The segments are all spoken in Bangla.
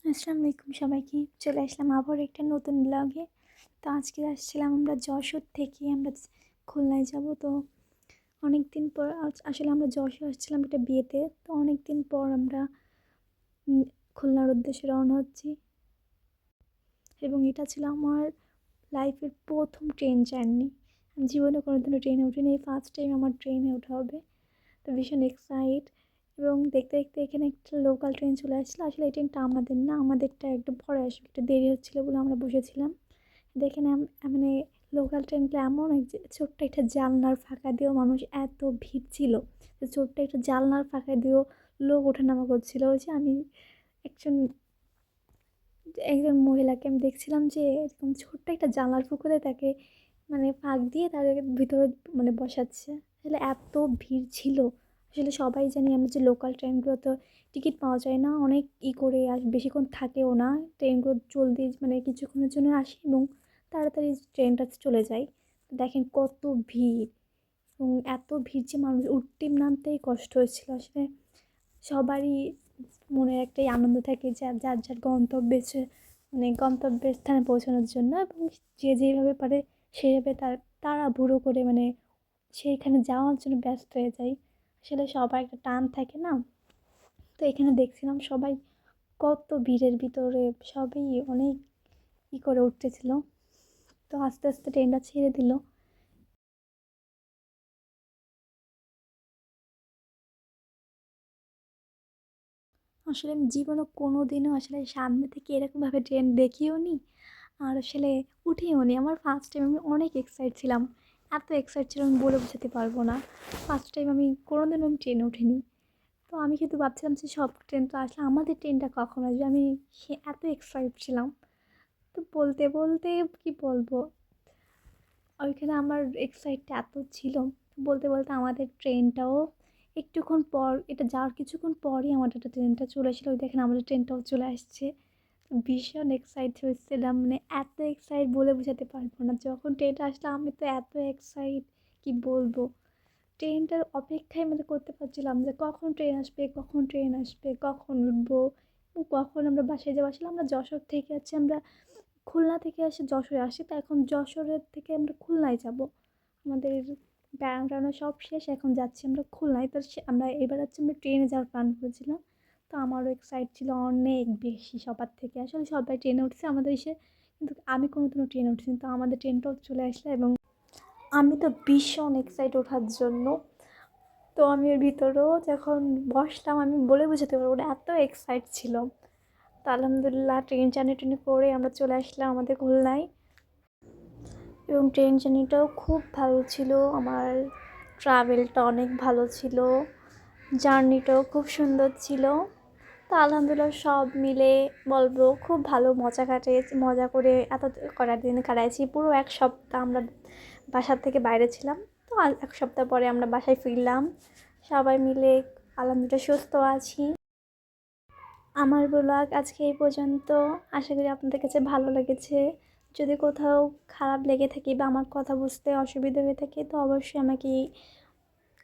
আসসালামু আলাইকুম সবাইকে। চলে আসলাম আবার একটা নতুন ব্লগে। তো আজকে আসছিলাম আমরা যশোর থেকে আমরা খুলনায় যাব। তো অনেক দিন পর আসলে আমরা যশোর আসছিলাম একটা বিয়েতে। তো অনেক দিন পর আমরা খুলনার উদ্দেশ্যে রওনা হচ্ছি এবং এটা ছিল আমার লাইফের প্রথম ট্রেন জার্নি। জীবনে কোনোদিনও ট্রেনে উঠিনি, এই ফার্স্ট টাইম আমার ট্রেনে ওঠা হবে। তো ভীষণ এক্সাইট এবং দেখতে দেখতে এখানে একটা লোকাল ট্রেন চলে আসছিলো। আসলে এই ট্রেনটা আমাদের না, আমাদেরটা একটু পরে আসবে, একটু দেরি হচ্ছিলো বলে আমরা বসেছিলাম। দেখে না মানে লোকাল ট্রেনগুলো এমন এক যে ছোট্ট একটা জানলার ফাঁকা দিয়েও মানুষ এত ভিড় ছিল, যে ছোট্ট একটা জানলার ফাঁকা দিয়েও লোক ওঠানামা করছিলো। ওই যে আমি একজন একজন মহিলাকে আমি দেখছিলাম যে এরকম ছোট্ট একটা জানলার পুকুরে তাকে মানে ফাঁক দিয়ে তার ভিতরে মানে বসাচ্ছে। আসলে এত ভিড় ছিল। আসলে সবাই জানি আমরা যে লোকাল ট্রেনগুলো তো টিকিট পাওয়া যায় না, অনেক করে আর বেশিক্ষণ থাকেও না। ট্রেনগুলো জলদি মানে কিছুক্ষণের জন্য আসে এবং তাড়াতাড়ি ট্রেনটা চলে যায়। দেখেন কত ভিড়, এবং এত ভিড় যে মানুষ উঠতে নামতেই কষ্ট হয়েছিল। আসলে সবারই মনের একটাই আনন্দ থাকে যে যার যার মানে গন্তব্যের স্থানে পৌঁছানোর জন্য, এবং যে যেভাবে পারে সেভাবে তাড়াহুড়ো করে মানে সেইখানে যাওয়ার জন্য ব্যস্ত হয়ে যায়। আসলে সবার একটা টান থাকে না। তো এখানে দেখছিলাম সবাই কত ভিড়ের ভিতরে সবাই অনেক করে উঠতেছিল। তো আস্তে আস্তে ট্রেনটা ছেড়ে দিল। আসলে আমি জীবনে কোনো দিনও আসলে সামনে থেকে এরকমভাবে ট্রেন দেখিও নি, আর আসলে উঠিও নি। আমার ফার্স্ট টাইম, আমি অনেক এক্সাইট ছিলাম। এত এক্সাইট ছিলাম আমি বলে বোঝাতে পারবো না। ফার্স্ট টাইম আমি কোনো দিনও আমি ট্রেনে উঠিনি। তো আমি কিন্তু ভাবছিলাম যে সব ট্রেন তো আসলে আমাদের ট্রেনটা কখন আসবে, আমি এত এক্সাইট ছিলাম। তো বলতে বলতে কি বলবো, ওইখানে আমার এক্সাইটটা এত ছিল, বলতে বলতে আমাদের ট্রেনটাও একটুক্ষণ পর, এটা যাওয়ার কিছুক্ষণ পরই আমাদের একটা ট্রেনটা চলে এসেছিলো। ওই দেখেন আমাদের ট্রেনটাও চলে আসছে। ভীষণ এক্সাইট হয়েছিলাম, মানে এত এক্সাইট বলে বোঝাতে পারবো না। যখন ট্রেনটা আসলো আমি তো এত এক্সাইট, কি বলবো। ট্রেনটার অপেক্ষায় মানে করতে পারছিলাম যে কখন ট্রেন আসবে, কখন ট্রেন আসবে, কখন উঠবো, কখন আমরা বাসায় যাবো। আসলে আমরা যশোর থেকে আমরা খুলনা থেকে যশোরে আসি। তো এখন যশোরের থেকে আমরা খুলনায় যাব। আমাদের বেড়ানো টেড়ানো সব শেষ, এখন যাচ্ছি আমরা খুলনায়। তো আমরা এবার আমরা ট্রেনে যাওয়ার প্ল্যান করেছিলাম। তো আমারও এক্সাইট ছিল অনেক বেশি সবার থেকে। আসলে সবাই ট্রেনে উঠছে আমাদের এসে, কিন্তু আমি কোনোদিনও ট্রেনে উঠিনি। তো আমাদের ট্রেনটাও চলে আসলো এবং আমি তো ভীষণ এক্সাইট ওঠার জন্য। তো আমি এর ভিতরেও যখন বসলাম আমি বলে বোঝাতে পারবো না, এত এক্সাইট ছিল। তো আলহামদুলিল্লাহ ট্রেন জার্নি টেনে করে আমরা চলে আসলাম আমাদের খুলনায়। এবং ট্রেন জার্নিটাও খুব ভালো ছিল, আমার ট্রাভেলটা অনেক ভালো ছিল, জার্নিটাও খুব সুন্দর ছিল। তো আলহামদুলিল্লাহ সব মিলে বলবো খুব ভালো মজা করে এত কটা দিন কাটাইছি। পুরো এক সপ্তাহ আমরা বাসার থেকে বাইরে ছিলাম। তো এক সপ্তাহ পরে আমরা বাসায় ফিরলাম সবাই মিলে। আলহামদুলিল্লাহ সুস্থ আছি। আমার ব্লগ আজকে এই পর্যন্ত। আশা করি আপনাদের কাছে ভালো লেগেছে। যদি কোথাও খারাপ লেগে থাকে বা আমার কথা বুঝতে অসুবিধা হয়ে থাকে তো অবশ্যই আমাকে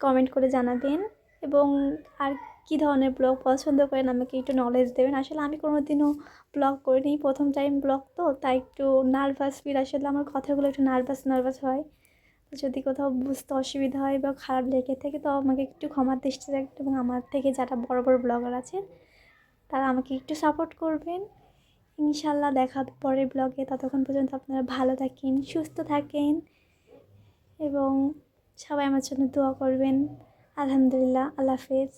কমেন্ট করে জানাবেন। এবং আর কী ধরনের ব্লগ পছন্দ করেন আমাকে একটু নলেজ দেবেন। আসলে আমি কোনো দিনও ব্লগ করিনি, প্রথম টাইম ব্লগ, তো তাই একটু নার্ভাস ফিল। আসলে আমার কথাগুলো একটু নার্ভাস নার্ভাস হয়। তো যদি কোথাও বুঝতে অসুবিধা হয় বা খারাপ লেগে থাকে তো আমাকে একটু ক্ষমার দৃষ্টিতে রাখবেন, এবং আমার থেকে যারা বড় বড় ব্লগার আছেন তারা আমাকে একটু সাপোর্ট করবেন। ইনশাল্লাহ দেখা হবে পরের ব্লগে। ততক্ষণ পর্যন্ত আপনারা ভালো থাকেন, সুস্থ থাকেন এবং সবাই আমার জন্য দোয়া করবেন। আলহামদুলিল্লাহ, আল্লাহ হাফেজ।